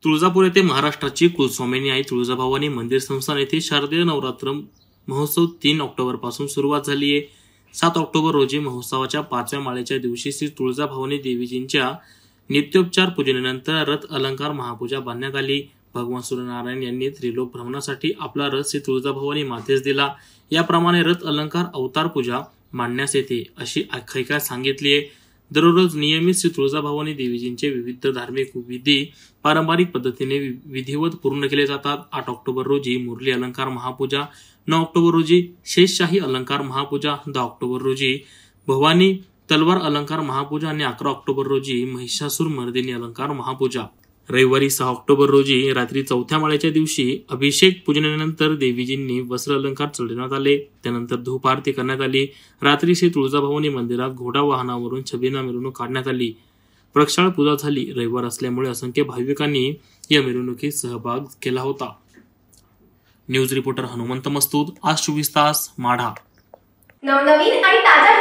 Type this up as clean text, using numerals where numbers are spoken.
तुळजापूर येथे महाराष्ट्राची कुलस्वामिनी आई तुळजाभवानी मंदिर संस्थान येथे शारदीय नवरात्र महोत्सव 3 ऑक्टोबर पासून सुरुवात झाली आहे। 7 ऑक्टोबर रोजी महोत्सवाच्या 5व्या माळेच्या दिवशी श्री तुळजाभवानी देवीजींच्या नित्योपचार पूजनेनंतर रथ अलंकार महापूजा बांधण्यात आली। भगवान सूर्यनारायण यांनी त्रिलोक भ्रमणासाठी आपला रथ श्री तुळजाभवानी मातेस दिला। याप्रमाणे रथ अलंकार अवतार पूजा मांडण्यास येते अशी आख्यायिका सांगितली आहे। दररोज नियमित श्री तुळजाभवानी देवीजींचे विविध धार्मिक विधी पारंपरिक पद्धतीने विधिवत पूर्ण केले जातात। 8 ऑक्टोबर रोजी मुरली अलंकार महापूजा, 9 ऑक्टोबर रोजी शेषशाही अलंकार महापूजा, 10 ऑक्टोबर रोजी भवानी तलवार अलंकार महापूजा आणि 11 ऑक्टोबर रोजी महिषासुर मर्दिनी अलंकार महापूजा। रविवारी 6 ऑक्टोबर रोजी रात्री 4थ्या माळेच्या दिवशी अभिषेक पूजनानंतर देवीजींनी वस्त्र अलंकार चढवण्यात आले। त्यानंतर धूप आरती करण्यात आली। रात्री श्री तुळजाभवानी मंदिरात घोडा वाहनावरून छबिना मिरवणूक काढण्यात आली। प्रक्षाळ पूजा झाली। रविवार असल्यामुळे असंख्य भाविकांनी या मिरवणुकीत सहभाग केला होता। न्यूज रिपोर्टर हनुमंत मस्तूद, आज 24 तास, माढा। नवनवीन आणि ताज्या